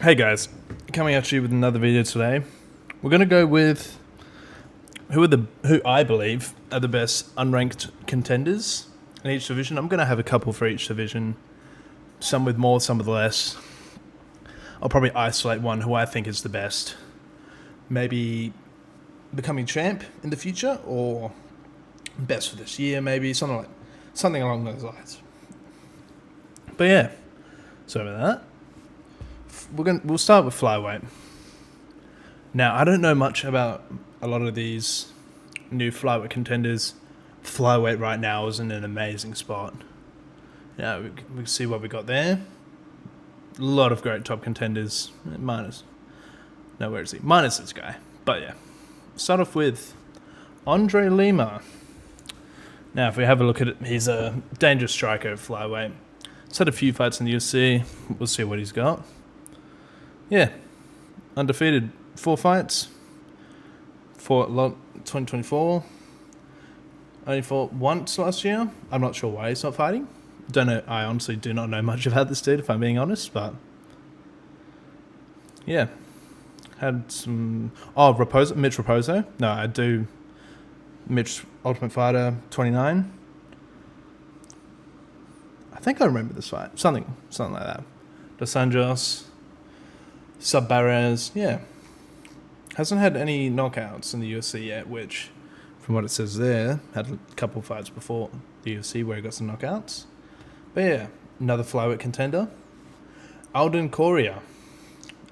Hey guys, coming at you with another video today. We're gonna go with who I believe are the best unranked contenders in each division. I'm gonna have a couple for each division, some with more, some with less. I'll probably isolate one who I think is the best, maybe becoming champ in the future or best for this year, maybe something along those lines. But yeah, so with that. We'll start with flyweight. Now, I don't know much about a lot of these new flyweight contenders. Flyweight right now is in an amazing spot. Yeah, we can see what we got there. A lot of great top contenders. Minus this guy. But yeah, start off with Andre Lima. Now, if we have a look at it, he's a dangerous striker at flyweight. He's had a few fights in the UFC. We'll see what he's got. Yeah, undefeated, 4 fights for 2024. Only fought once last year. I'm not sure why he's not fighting. Don't know. I honestly do not know much about this dude, if I'm being honest. But yeah, had some. Oh, Mitch Raposo. No, I do. Mitch, Ultimate Fighter 29. I think I remember this fight. Something like that. Dos Anjos. Sub Barres, yeah. Hasn't had any knockouts in the UFC yet, which, from what it says there, had a couple fights before the UFC where he got some knockouts. But yeah, another flyweight contender. Alden Correa,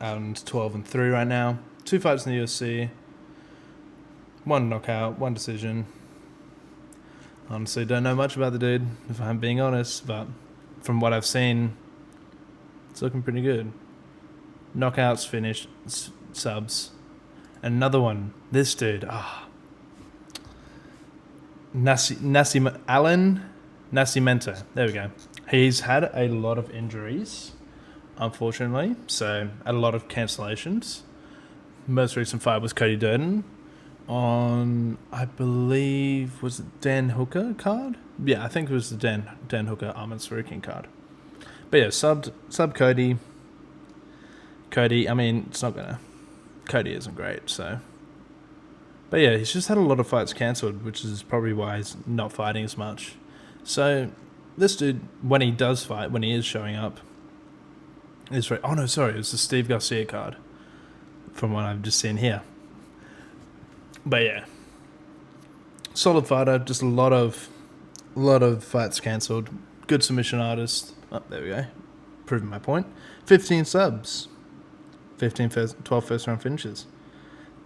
and 12-3 right now. 2 fights in the UFC. 1 knockout, 1 decision. Honestly, don't know much about the dude, if I'm being honest, but from what I've seen, it's looking pretty good. Knockouts, finished, subs. Another one. This dude. Alan Nascimento. There we go. He's had a lot of injuries, unfortunately. So, had a lot of cancellations. Most recent fight was Cody Durden on, I believe, was it Dan Hooker card? Yeah, I think it was the Dan Hooker Armin Sarukian card. But yeah, sub Cody. Cody, I mean, it's not gonna. Cody isn't great, so. But yeah, he's just had a lot of fights cancelled, which is probably why he's not fighting as much. So, this dude, when he does fight, when he is showing up, is right. Oh no, sorry, it was the Steve Garcia card, from what I've just seen here. But yeah, solid fighter, just a lot of fights cancelled. Good submission artist. Oh, there we go. Proving my point. 15 subs. 12 first round finishes.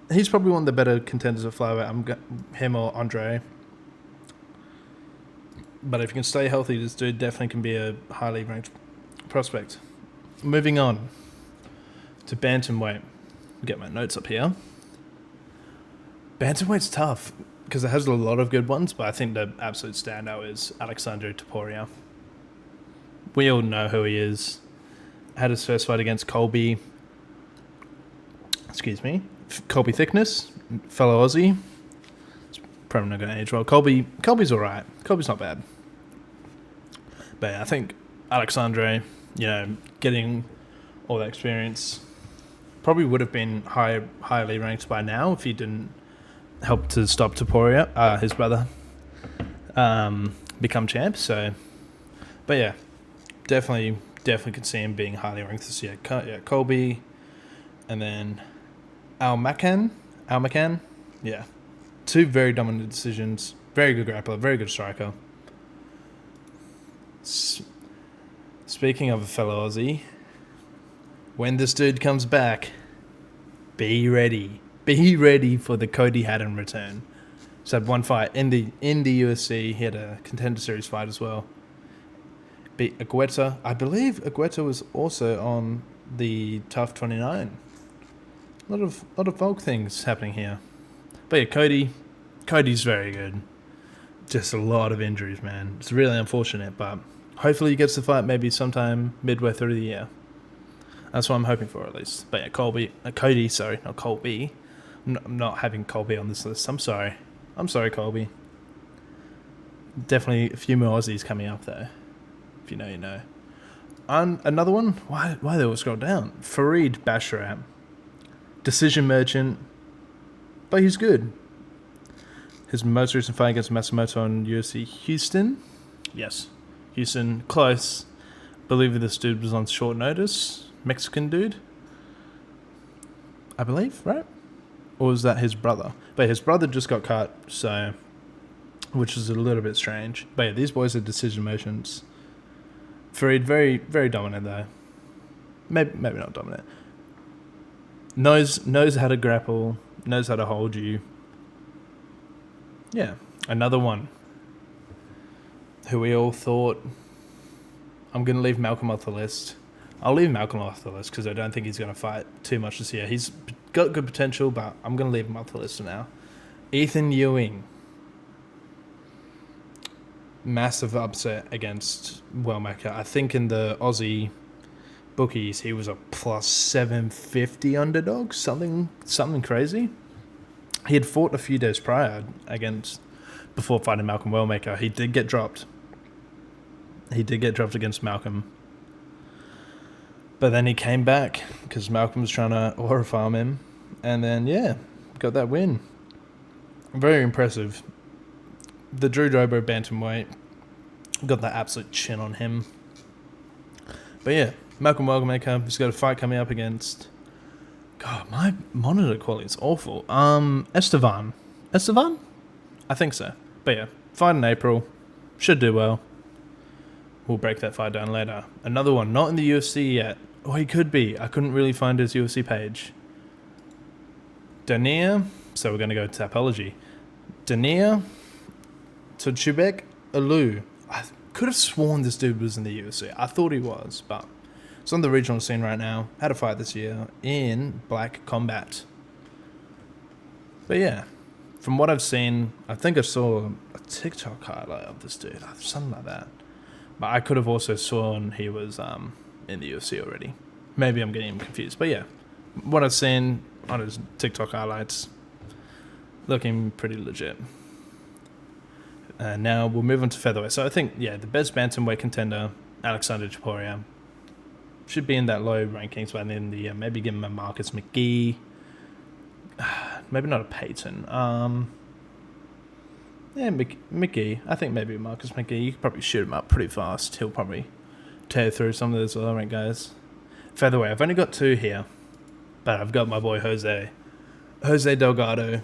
He's probably one of the better contenders at flyweight. Him or Andre. But if he can stay healthy, this dude definitely can be a highly ranked prospect. Moving on to bantamweight. Get my notes up here. Bantamweight's tough because it has a lot of good ones, but I think the absolute standout is Alexandre Topuria. We all know who he is. Had his first fight against Colby Thickness, fellow Aussie. It's probably not going to age well. Colby's alright. Colby's not bad. But yeah, I think Alexandre, getting all that experience, probably would have been highly ranked by now if he didn't help to stop Topuria, his brother, become champ. So, but yeah, definitely could see him being highly ranked this year. Colby, and then Al Makan, yeah. 2 very dominant decisions. Very good grappler, very good striker. Speaking of a fellow Aussie, when this dude comes back, be ready. Be ready for the Cody Haddon return. He's had 1 fight in the UFC. He had a Contender Series fight as well. Beat Agueta. I believe Agueta was also on the Tough 29. A lot of Volk things happening here. But yeah, Cody's very good. Just a lot of injuries, man. It's really unfortunate, but hopefully he gets the fight maybe sometime midway through the year. That's what I'm hoping for, at least. But yeah, Cody, not Colby. I'm not having Colby on this list. I'm sorry, Colby. Definitely a few more Aussies coming up, though. If you know, you know. Another one. Why they all scroll down? Fareed Basharam, decision merchant, but he's good. His most recent fight against Matsumoto in UFC Houston. Yes, Houston, close. Believe this dude was on short notice. Mexican dude, I believe, right? Or was that his brother? But his brother just got cut, so, which is a little bit strange. But yeah, these boys are decision motions. Fareed, very, very dominant though. Maybe not dominant. Knows how to grapple, knows how to hold you. Yeah, another one who we all thought, I'm going to leave Malcolm off the list. I'll leave Malcolm off the list because I don't think he's going to fight too much this year. He's got good potential, but I'm going to leave him off the list for now. Ethan Ewing. Massive upset against Wellmaker. I think in the Aussie bookies, he was a plus 750 underdog. Something crazy. He had fought a few days prior before fighting Malcolm Wellmaker. He did get dropped. Against Malcolm. But then he came back because Malcolm was trying to aura farm him. And then, yeah, got that win. Very impressive. The Drew Drobo bantamweight got that absolute chin on him. But yeah, Malcolm Wellmaker, he's got a fight coming up against... God, my monitor quality is awful. Estevan? I think so. But yeah, fight in April. Should do well. We'll break that fight down later. Another one, not in the UFC yet. Oh, he could be. I couldn't really find his UFC page. Dania. So we're going to go to Tapology. Dania Chubek Alu. I could have sworn this dude was in the UFC. I thought he was, but it's on the regional scene right now. Had a fight this year in Black Combat. But yeah, from what I've seen, I think I saw a TikTok highlight of this dude. Something like that. But I could have also sworn he was in the UFC already. Maybe I'm getting him confused. But yeah, what I've seen on his TikTok highlights, looking pretty legit. Now we'll move on to featherweight. So I think, yeah, the best bantamweight contender, Alexander Topuria, should be in that low rankings by the end of the year. Maybe give him a Marcus McGee. Maybe not a Peyton. Yeah, McGee. I think maybe Marcus McGee. You could probably shoot him up pretty fast. He'll probably tear through some of those lower ranked guys. Featherweight. I've only got two here, but I've got my boy Jose Delgado,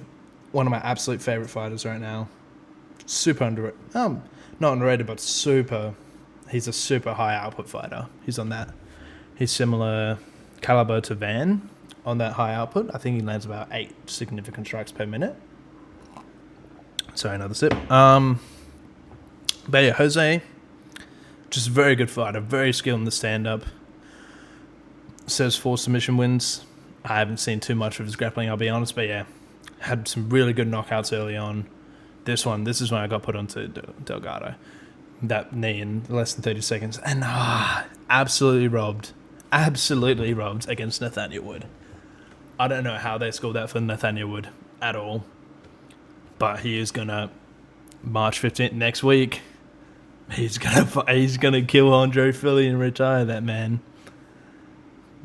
one of my absolute favorite fighters right now. Super underrated. Not underrated, but super. He's a super high output fighter. He's on that. He's similar caliber to Van on that high output. I think he lands about 8 significant strikes per minute. Sorry, another sip. But yeah, Jose, just a very good fighter, very skilled in the stand-up. Says 4 submission wins. I haven't seen too much of his grappling, I'll be honest, but yeah, had some really good knockouts early on. This is when I got put onto Delgado. That knee in less than 30 seconds. And absolutely robbed against Nathaniel Wood. I don't know how they scored that for Nathaniel Wood at all. But he is going to, March 15th next week, he's gonna kill Andre Philly and retire that man.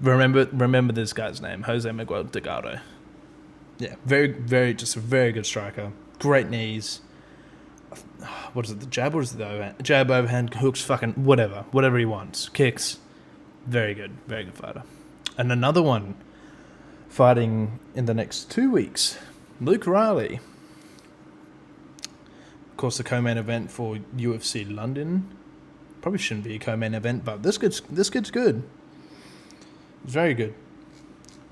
Remember this guy's name, Jose Miguel Delgado. Yeah, just a very good striker. Great knees. What is it, the jab or is it the overhand? Jab, overhand, hooks, fucking whatever he wants. Kicks. Very good fighter. And another one fighting in the next 2 weeks, Luke Riley. Of course, the co-main event for UFC London. Probably shouldn't be a co-main event, but this kid's good. He's very good.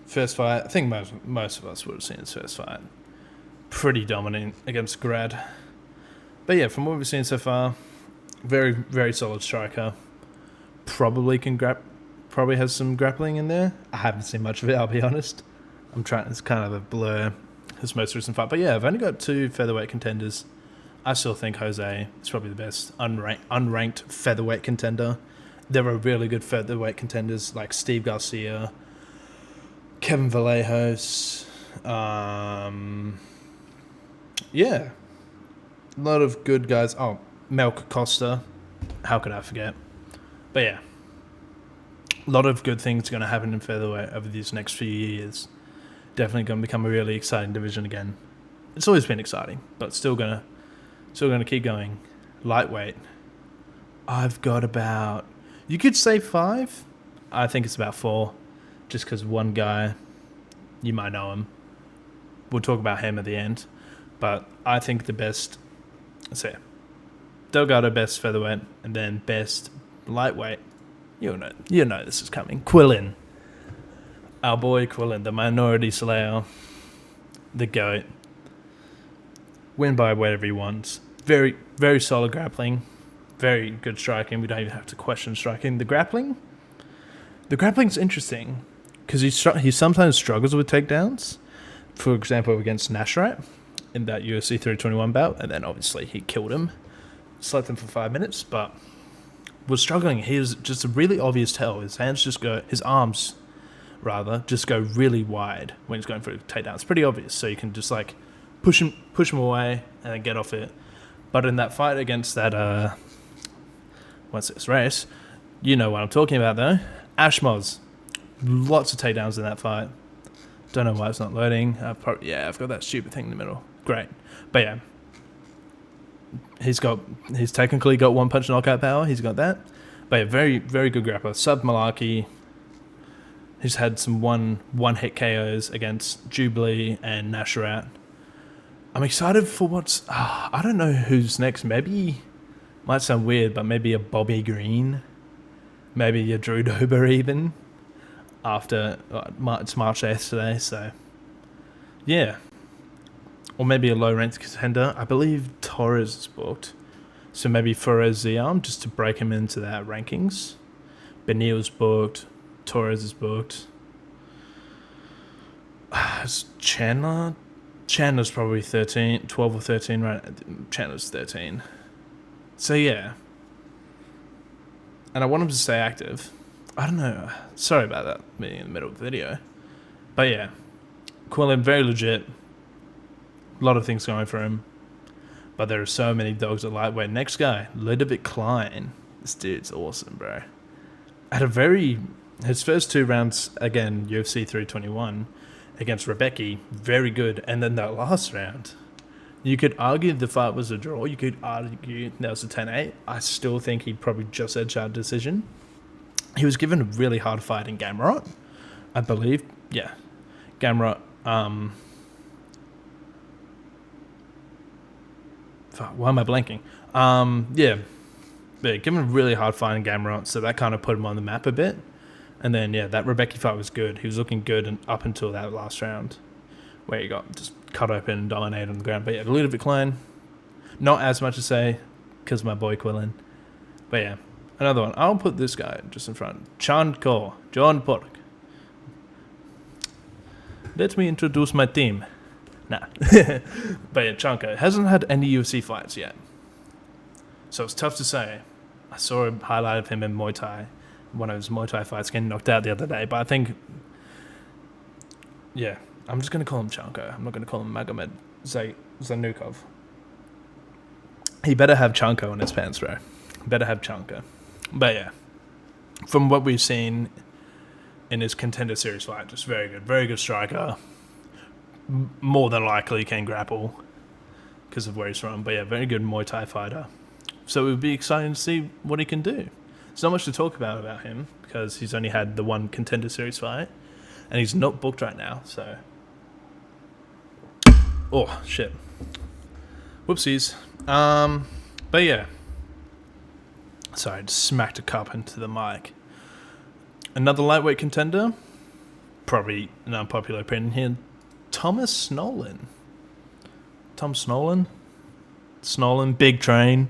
First fight, I think most of us would have seen his first fight. Pretty dominant against Grad. But yeah, from what we've seen so far, very, very solid striker. Probably has some grappling in there. I haven't seen much of it, I'll be honest. It's kind of a blur, his most recent fight. But yeah, I've only got 2 featherweight contenders. I still think Jose is probably the best unranked featherweight contender. There are really good featherweight contenders like Steve Garcia, Kevin Vallejos. Yeah. A lot of good guys. Oh, Melk Costa. How could I forget? But yeah. A lot of good things going to happen in featherweight over these next few years. Definitely going to become a really exciting division again. It's always been exciting, but still gonna keep going. Lightweight, I've got about, you could say 5. I think it's about 4, just because one guy, you might know him. We'll talk about him at the end, but I think the best, let's say, Delgado best featherweight, and then best lightweight. You know this is coming. Quillin, our boy Quillin, the minority slayer, the GOAT. Win by whatever he wants. Very, very solid grappling. Very good striking. We don't even have to question striking. The grappling's interesting because he sometimes struggles with takedowns. For example, against Nashrat in that UFC 321 bout, and then obviously he killed him, slept him for 5 minutes, but was struggling. He was just a really obvious tell. His arms just go really wide when he's going for a takedown. It's pretty obvious, so you can just like push him away and then get off it. But in that fight against that race, you know what I'm talking about though. Ashmoz, lots of takedowns in that fight. Don't know why it's not loading. I've got that stupid thing in the middle. Great, but yeah, he's technically got one punch knockout power. He's got that, but yeah, very, very good grappler. Sub Malarkey. He's had some one hit KOs against Jubilee and Nashrat. I'm excited for what's... I don't know who's next. Maybe... Might sound weird, but maybe a Bobby Green. Maybe a Drew Dober even. After... it's March 8th today, so... Yeah. Or maybe a low-ranked contender. I believe Torres is booked. So maybe Fares Ziam, just to break him into that rankings. Benil's booked. Torres is booked. Is Chandler... Chandler's probably 12 or 13, right? Chandler's 13. So, yeah. And I want him to stay active. I don't know. Sorry about that being in the middle of the video. But, yeah. Quillin, very legit. A lot of things going for him. But there are so many dogs at lightweight. Next guy, Ludovic Klein. This dude's awesome, bro. His first 2 rounds, again, UFC 321, against Rebecca, very good. And then that last round, you could argue the fight was a draw. You could argue that was a 10-8. I still think he'd probably just edge out decision. He was given a really hard fight in Gamrot, I believe. Yeah, Gamrot. Why am I blanking? Yeah, given a really hard fight in Gamrot, so that kind of put him on the map a bit. And then, yeah, that Rebecca fight was good. He was looking good up until that last round where he got just cut open and dominated on the ground. But, yeah, Ludovic Klein, not as much to say because my boy Quillin. But, yeah, another one. I'll put this guy just in front. John Pork. Let me introduce my team. Nah. But, yeah, Chanko hasn't had any UFC fights yet. So it's tough to say. I saw a highlight of him in Muay Thai. One of his Muay Thai fights getting knocked out the other day. But I think, yeah, I'm just going to call him Chanko. I'm not going to call him Magomed Zanukov. He better have Chanko in his pants, bro. Better have Chanko. But yeah, from what we've seen in his Contender Series fight, just very good. Very good striker. More than likely can grapple because of where he's from. But yeah, very good Muay Thai fighter. So it would be exciting to see what he can do. There's not much to talk about him because he's only had the one Contender Series fight and he's not booked right now, so... Oh, shit. Whoopsies. But yeah. Sorry, I just smacked a cup into the mic. Another lightweight contender, probably an unpopular opinion here, Thomas Nolan. Tom Snolan? Snolan, Big Train.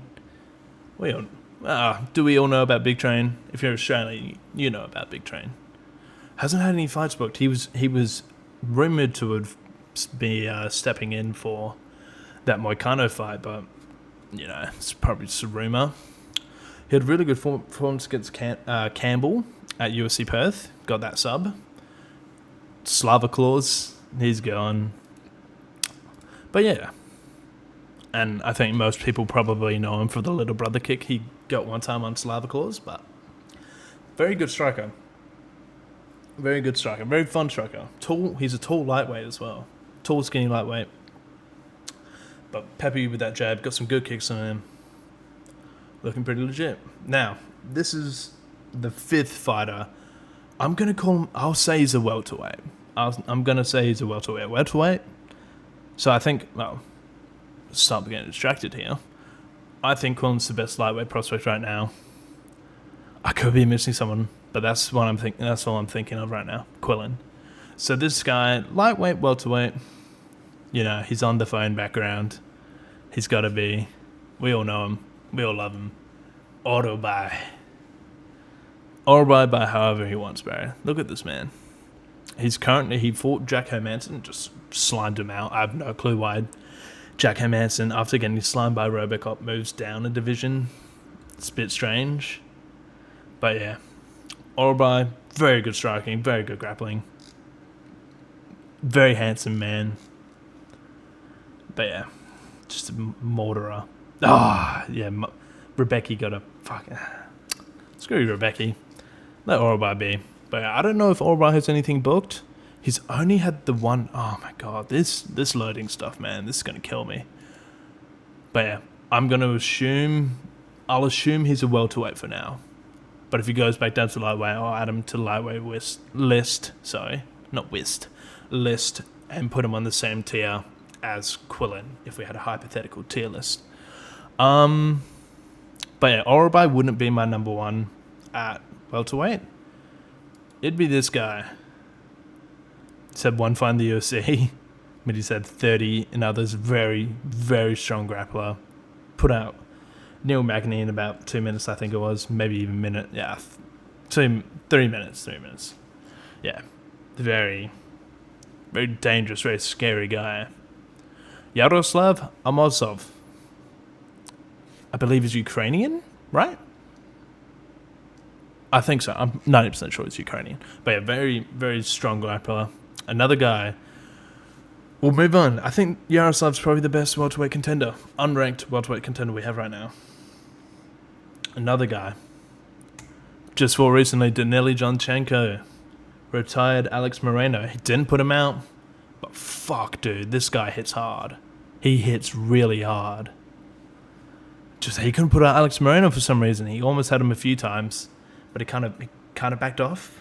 Do we all know about Big Train? If you're Australian, you know about Big Train. Hasn't had any fights booked. He was rumoured to be stepping in for that Moicano fight, but, you know, it's probably just a rumour. He had really good performance against Campbell at UFC Perth. Got that sub. Slava Claus, he's gone. But yeah. And I think most people probably know him for the little brother kick he got one time on Slava Claus, but very good striker. Very good striker. Very fun striker. Tall. He's a tall lightweight as well. Tall, skinny lightweight. But peppy with that jab. Got some good kicks on him. Looking pretty legit. Now, this is the 5th fighter. I'm going to call him... I'll say he's a welterweight. I'm going to say he's a welterweight. Welterweight? So I think... Well, stop getting distracted here. I think Quillen's the best lightweight prospect right now. I could be missing someone, but that's what I'm thinking. That's all I'm thinking of right now. Quillen. So this guy, lightweight, welterweight. You know, he's on the phone background. He's got to be. We all know him. We all love him. Autobuy. Autobuy by however he wants, bro. Look at this man. He fought Jack Hermanson, just slimed him out. I have no clue why Jack Hermanson, after getting slimed by Robocop, moves down a division. It's a bit strange. But yeah, Autobuy, very good striking, very good grappling. Very handsome man. But yeah, just a mortarer. Rebecca got a fucking... Screw Rebecca. Let Autobuy be. But yeah, I don't know if Autobuy has anything booked. He's only had the one... Oh my god, this loading stuff, man. This is going to kill me. But yeah, I'm going to assume... I'll assume he's a welterweight for now. But if he goes back down to lightweight, I'll add him to the lightweight list. Sorry, not list. List. And put him on the same tier as Quillen, if we had a hypothetical tier list. But yeah, Autobuy wouldn't be my number one at welterweight. It'd be this guy. He's had one fight in the UFC, but he's had 30 in others. Very, very strong grappler. Put out Neil Magny in about 2 minutes, I think it was. Maybe even a minute. Yeah, 3 minutes. Yeah, very, very dangerous, very scary guy. Yaroslav Amosov. I believe is Ukrainian, right? I think so. I'm 90% sure it's Ukrainian. But yeah, very, very strong grappler. Another guy. We'll move on. I think Yaroslav's probably the best welterweight contender. Unranked welterweight contender we have right now. Another guy. Just fought recently, Danily Jonchenko. Retired Alex Moreno. He didn't put him out. But fuck, dude. This guy hits hard. He hits really hard. Just he couldn't put out Alex Moreno for some reason. He almost had him a few times. But he kind of backed off.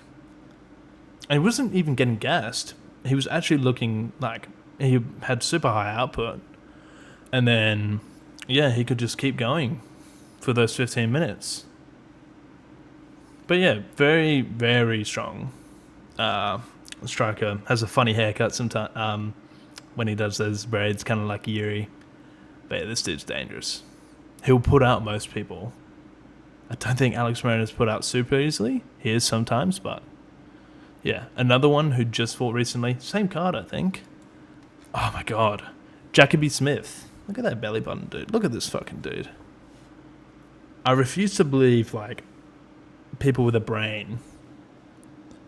And he wasn't even getting gassed. He was actually looking like he had super high output. And then, yeah, he could just keep going for those 15 minutes. But yeah, very, very strong. Striker has a funny haircut sometimes when he does those braids, kind of like Yuri. But yeah, this dude's dangerous. He'll put out most people. I don't think Alex Moreno's put out super easily. He is sometimes, but yeah. Another one who just fought recently. Same card, I think. Oh my god. Jacoby Smith. Look at that belly button, dude. Look at this fucking dude. I refuse to believe, like, people with a brain.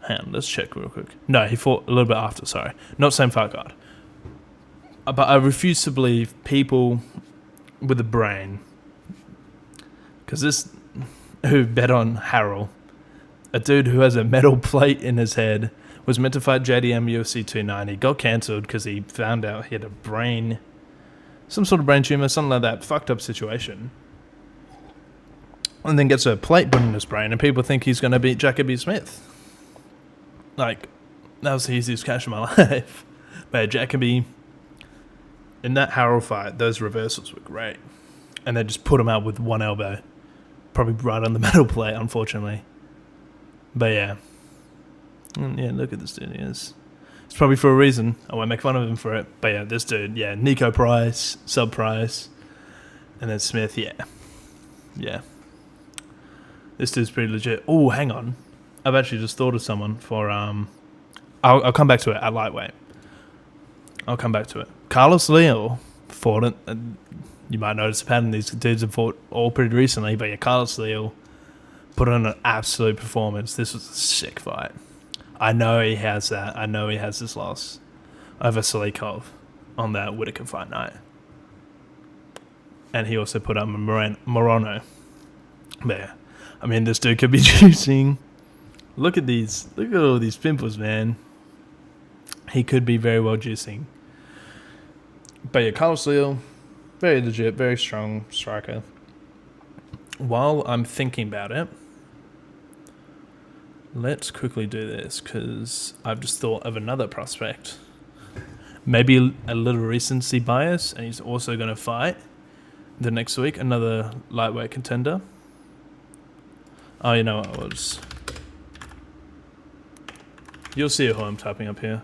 Hang on, let's check real quick. No, he fought a little bit after, sorry. Not same fight card. But I refuse to believe people with a brain. Because this... who bet on Harrell, a dude who has a metal plate in his head, was meant to fight JDM UFC 290, got cancelled because he found out he had a brain, some sort of brain tumor, something like that, fucked up situation, and then gets a plate put in his brain, and people think he's going to beat Jacoby Smith. Like, that was the easiest catch of my life. But Jacoby, in that Harrell fight, those reversals were great, and they just put him out with one elbow. Probably right on the metal plate, unfortunately. But yeah. Yeah, look at this dude. It's probably for a reason. I won't make fun of him for it. But yeah, this dude, yeah. Nico Price, sub Price. And then Smith, yeah. Yeah. This dude's pretty legit. Oh, hang on. I've actually just thought of someone for... I'll come back to it at lightweight. I'll come back to it. Carlos Leal fought it. You might notice a pattern. These dudes have fought all pretty recently, but yeah, Carlos Leal put on an absolute performance. This was a sick fight. I know he has that. I know he has this loss over Salikov on that Whitaker fight night. And he also put up Morano. But yeah, I mean, this dude could be juicing. Look at these. Look at all these pimples, man. He could be very well juicing. But yeah, Carlos Leal, very legit, very strong striker. While I'm thinking about it, let's quickly do this because I've just thought of another prospect. Maybe a little recency bias, and he's also going to fight the next week, another lightweight contender. Oh, you know what it was. You'll see who I'm typing up here.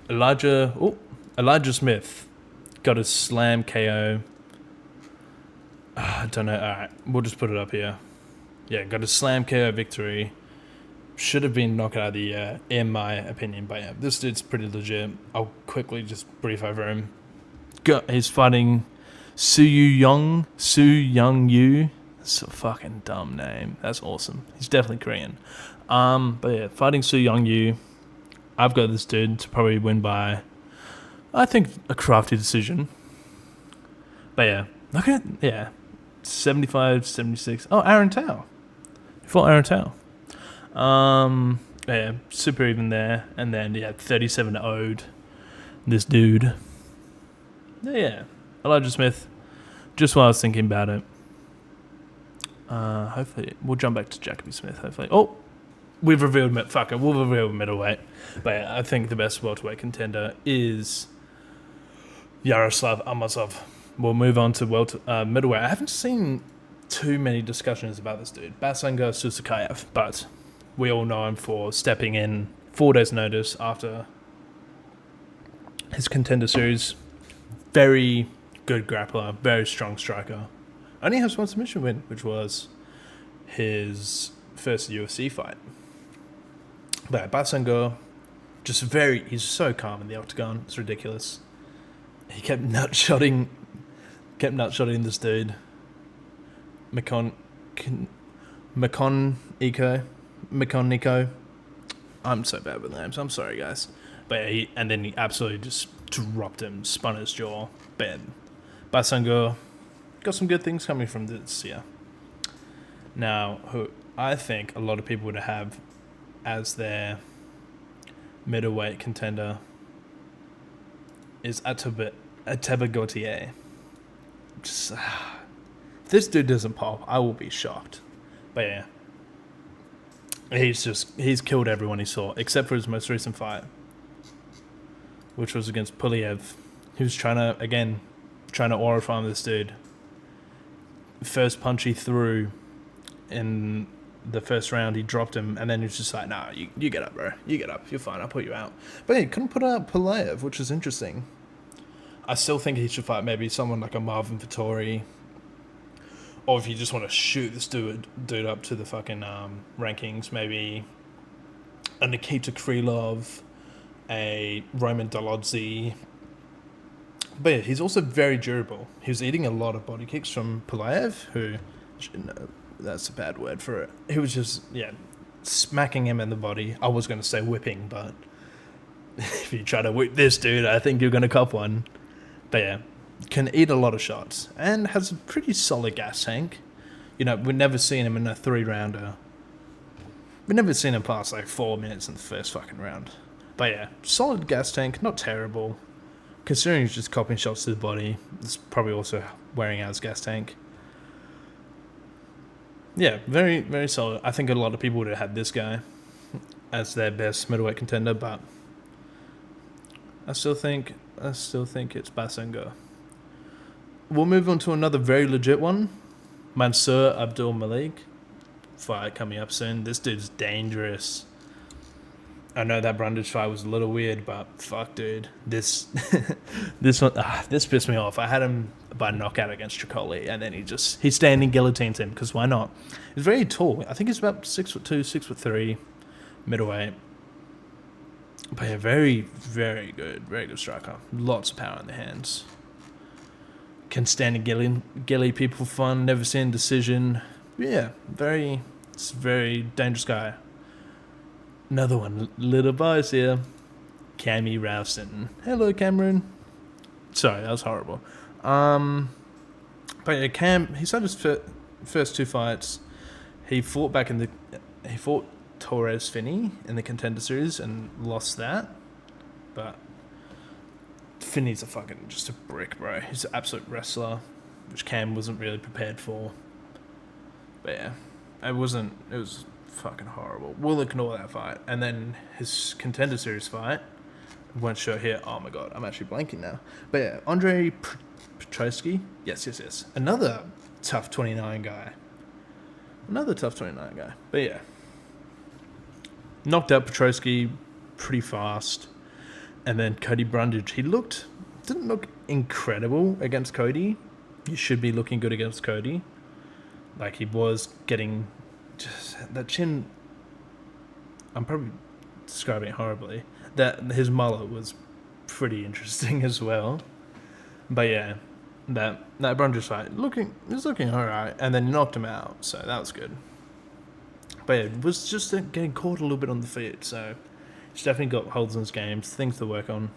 Elijah Smith got a slam KO. I don't know. Alright, we'll just put it up here. Yeah, got a slam KO victory. Should have been knocked out of the year, in my opinion. But yeah, this dude's pretty legit. I'll quickly just brief over him. He's fighting Soo Young Yu. That's a fucking dumb name. That's awesome. He's definitely Korean. But yeah, fighting Soo Young Yu. I've got this dude to probably win by, I think, a crafty decision. But yeah, look at, 75, 76. Oh, Aaron Tao. He fought Aaron Tao. Yeah, super even there. And then, 37 owed this dude. Yeah, Elijah Smith. Just while I was thinking about it. Hopefully, we'll jump back to Jacoby Smith, hopefully. Oh! We'll reveal middleweight. But yeah, I think the best welterweight contender is Yaroslav Amosov. We'll move on to middleweight. I haven't seen too many discussions about this dude, Basangar Susakayev, but we all know him for stepping in 4 days' notice after his contender series. Very good grappler, very strong striker. Only has one submission win, which was his first UFC fight. But Basangar, he's so calm in the octagon. It's ridiculous. He kept nutshotting this dude. Makon Nico. I'm so bad with names. I'm sorry, guys. But yeah, then he absolutely just dropped him, spun his jaw. But Basangar got some good things coming from this year. Now, who I think a lot of people would have as their middleweight contender is Ateba Gautier. Just, if this dude doesn't pop, I will be shocked. But yeah, he's killed everyone he saw, except for his most recent fight, which was against Puliev. He was trying to aura farm this dude. First punch he threw in the first round, he dropped him, and then he was just like, nah, you get up, bro. You get up. You're fine. I'll put you out. But yeah, he couldn't put out Pulaev, which is interesting. I still think he should fight maybe someone like a Marvin Vettori. Or if you just want to shoot this dude up to the fucking rankings, maybe a Nikita Krylov, a Roman Dolodzi. But yeah, he's also very durable. He was eating a lot of body kicks from Pulaev, who... that's a bad word for it. He was just, smacking him in the body. I was going to say whipping, but if you try to whip this dude, I think you're going to cop one. But yeah, can eat a lot of shots and has a pretty solid gas tank. We've never seen him in a 3-rounder. We've never seen him pass like 4 minutes in the first fucking round. But yeah, solid gas tank, not terrible. Considering he's just copping shots to the body, it's probably also wearing out his gas tank. Yeah, very, very solid. I think a lot of people would have had this guy as their best middleweight contender, but I still think it's Basangar. We'll move on to another very legit one. Mansour Abdul Malik. Fight coming up soon. This dude's dangerous. I know that Brundage fight was a little weird, but fuck, dude. This pissed me off. I had him by knockout against Tricoli, and then he standing guillotines him, because why not? He's very tall. I think he's about 6'2", 6'3", middleweight. But yeah, very, very good striker. Lots of power in the hands. Can stand and gilly people for fun. Never seen decision. Yeah, it's a very dangerous guy. Another one, little bias here. Cammy Ralston. Hello, Cameron. Sorry, that was horrible. But yeah, Cam, he's had his first 2 fights, he fought Torres Finney in the Contender Series and lost that. But Finney's just a brick, bro. He's an absolute wrestler, which Cam wasn't really prepared for. But yeah, it was fucking horrible. We'll ignore that fight. And then his Contender Series fight, won't show here. Oh my god, I'm actually blanking now. But yeah, Andre Petroski. Yes. Another tough 29 guy. But yeah, knocked out Petroski pretty fast. And then Cody Brundage, didn't look incredible against Cody. He should be looking good against Cody. Like, he was getting just that chin. I'm probably describing it horribly. That his mullet was pretty interesting as well. But yeah, that Brundage fight was looking alright, and then knocked him out, so that was good. But yeah, it was just getting caught a little bit on the feet, so he's definitely got holes in his games, things to work on.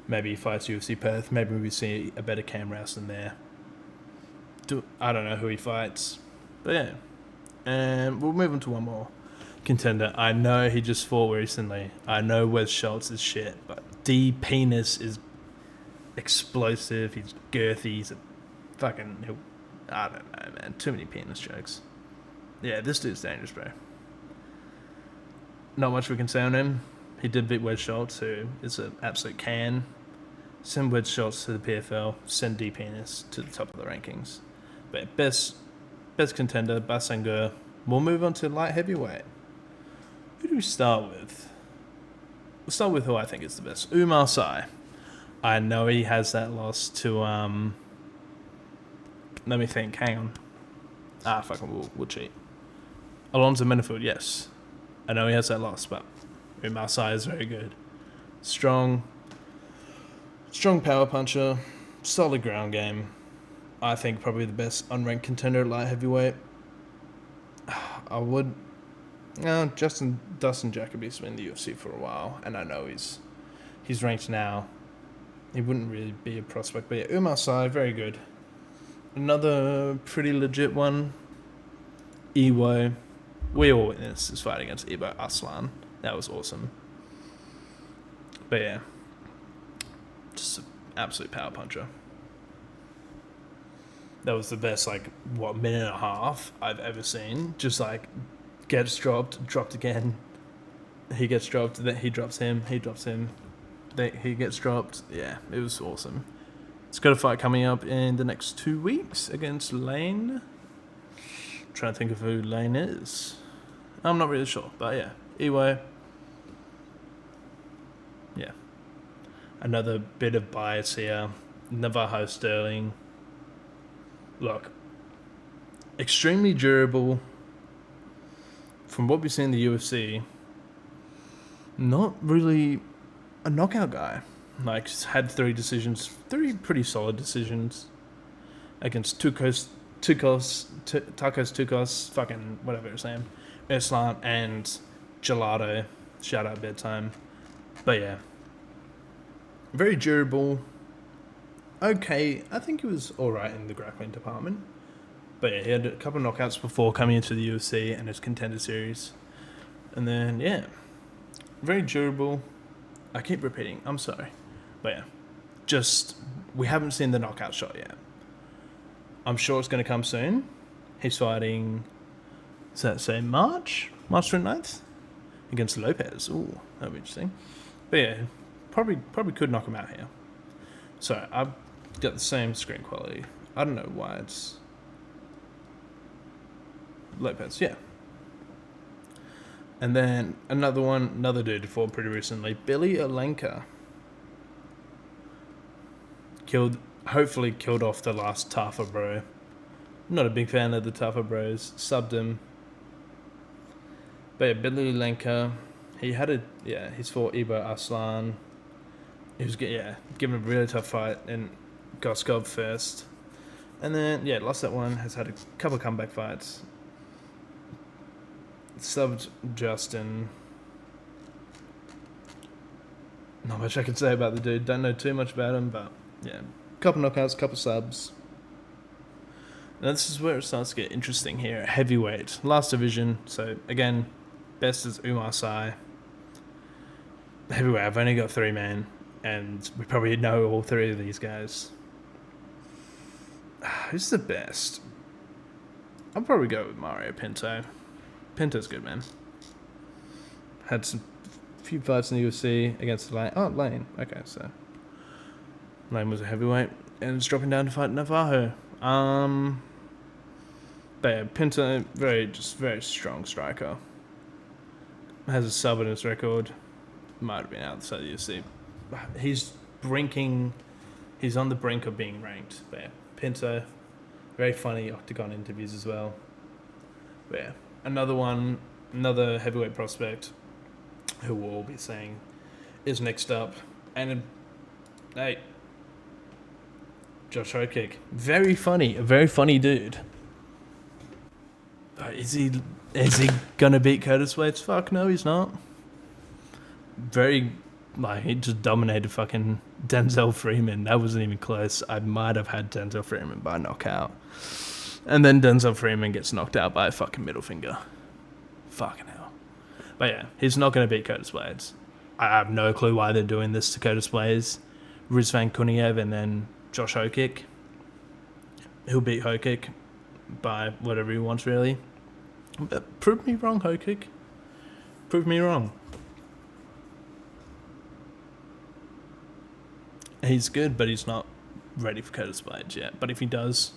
Maybe he fights UFC Perth, maybe we see a better Cam Rouse in there. I don't know who he fights, but yeah. And we'll move on to one more contender. I know he just fought recently. I know Wes Schultz is shit, but D Penis is explosive. He's girthy. He's I don't know, man. Too many penis jokes. Yeah, this dude's dangerous, bro. Not much we can say on him. He did beat Wes Schultz, who is an absolute can. Send Wes Schultz to the PFL. Send D Penis to the top of the rankings. But best contender, Basenga. We'll move on to light heavyweight. Who do we start with? We'll start with who I think is the best. Umar Sy. I know he has that loss to let me think. Hang on. We'll cheat. Alonzo Menifield, yes. I know he has that loss, but Umar Sy is very good. Strong power puncher, solid ground game. I think probably the best unranked contender at light heavyweight. Dustin Jacoby's been in the UFC for a while, and I know he's ranked now. He wouldn't really be a prospect, but yeah, Umar Sy, very good. Another pretty legit one, Iwo. We all witnessed his fight against Ibo Aslan. That was awesome. But yeah, just an absolute power puncher. That was the best, minute and a half I've ever seen. Just gets dropped again. He gets dropped, then he drops him, he gets dropped. Yeah, it was awesome. It's got a fight coming up in the next 2 weeks against Lane. Trying to think of who Lane is. I'm not really sure, but yeah. Anyway, yeah. Another bit of bias here. Navajo Sterling. Look, extremely durable. From what we see in the UFC, not really a knockout guy. Had 3 pretty solid decisions against Takos Tukos, fucking whatever his name, Islam and Gelato. Shout out Bedtime. But yeah, very durable. Okay, I think he was alright in the grappling department. But yeah, he had a couple of knockouts before coming into the UFC and his Contender Series. And then, yeah, very durable. I keep repeating, I'm sorry. But yeah, we haven't seen the knockout shot yet. I'm sure it's going to come soon. He's fighting, does that say March 29th? Against Lopez. Ooh, that'll be interesting. But yeah, probably could knock him out here. So I've got the same screen quality. I don't know why it's Lopez, yeah. And then another dude fought pretty recently, Billy Alenka. Hopefully killed off the last Tafa bro. Not a big fan of the Tafa bros. Subbed him. But yeah, Billy Alenka, he's fought Ibo Aslan. He was given a really tough fight and got scubbed first. And then, lost that one. Has had a couple of comeback fights. Subbed Justin. Not much I can say about the dude. Don't know too much about him, but yeah. Couple knockouts, couple subs. Now this is where it starts to get interesting here. Heavyweight, last division. So again, best is Umar Sai. Heavyweight, I've only got 3 men, and we probably know all 3 of these guys. Who's the best? I'll probably go with Mario Pinto. Pinto's good, man. Had some few fights in the UFC against Lane. Oh, Lane. Okay, so Lane was a heavyweight and it's dropping down to fight Navarro. But yeah, Pinto, very strong striker. Has a sub in his record. Might have been outside the UFC. He's on the brink of being ranked. But yeah, Pinto, very funny octagon interviews as well. But yeah, another heavyweight prospect who we'll all be saying is next up. And hey, Josh Okick. A very funny dude. Is he gonna beat Curtis Blades? Fuck no, he's not. He just dominated fucking Denzel Freeman. That wasn't even close. I might have had Denzel Freeman by knockout. And then Denzel Freeman gets knocked out by a fucking middle finger. Fucking hell. But yeah, he's not going to beat Curtis Blades. I have no clue why they're doing this to Curtis Blades. Rizvan Kuniev and then Josh Okick. He'll beat Okick by whatever he wants, really. But prove me wrong, Okick. Prove me wrong. He's good, but he's not ready for Curtis Blades yet. But if he does,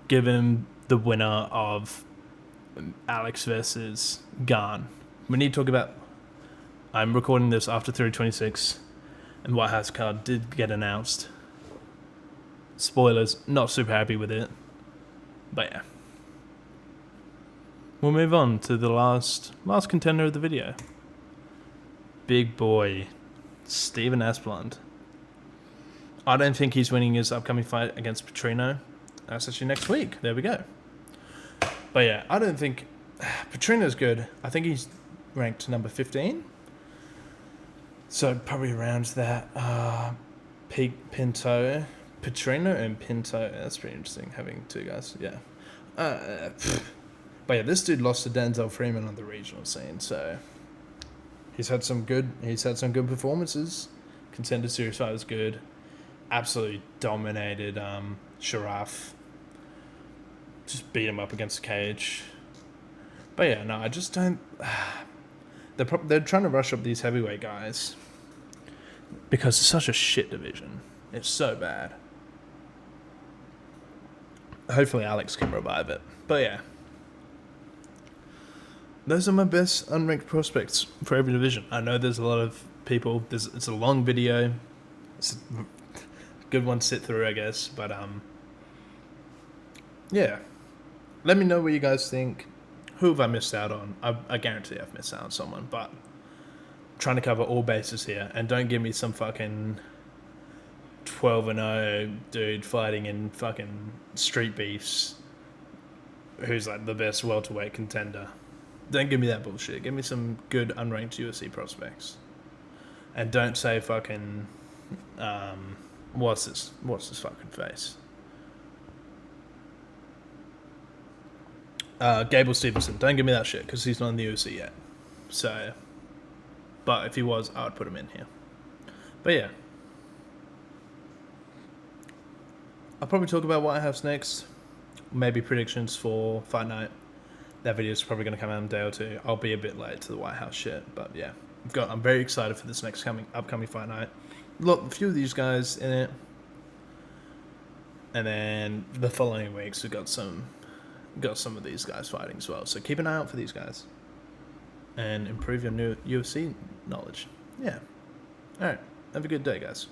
give him the winner of Alex versus Garn. We need to talk about... I'm recording this after 326, and White House card did get announced. Spoilers, not super happy with it. But yeah. We'll move on to the last contender of the video. Big boy, Steven Asplund. I don't think he's winning his upcoming fight against Petrino. That's actually next week. There we go. But yeah, I don't think... Petrino's good. I think he's ranked number 15. So probably around that. Pinto. Petrino and Pinto. That's pretty interesting, having 2 guys. Yeah. But yeah, this dude lost to Denzel Freeman on the regional scene, so... He's had some good performances. Contender Series fight was good. Absolutely dominated Sharaf. Just beat him up against the cage. But yeah, no, I just don't... They're trying to rush up these heavyweight guys because it's such a shit division. It's so bad. Hopefully Alex can revive it. But yeah. Those are my best unranked prospects for every division. I know there's a lot of people. It's a long video. It's a good one to sit through, I guess. But yeah. Let me know what you guys think. Who have I missed out on? I guarantee I've missed out on someone. But trying to cover all bases here. And don't give me some fucking 12-0 dude fighting in fucking street beefs who's like the best welterweight contender. Don't give me that bullshit. Give me some good unranked UFC prospects. And don't say fucking... what's this fucking face? Gable Stevenson. Don't give me that shit, because he's not in the UFC yet. So... But if he was, I would put him in here. But yeah. I'll probably talk about White House next. Maybe predictions for Fight Night. That video is probably going to come out in a day or 2. I'll be a bit late to the White House shit, but yeah. I'm very excited for this upcoming Fight Night. Look, a few of these guys in it. And then the following weeks we've got some of these guys fighting as well. So keep an eye out for these guys. And improve your new UFC knowledge. Yeah. Alright. Have a good day, guys.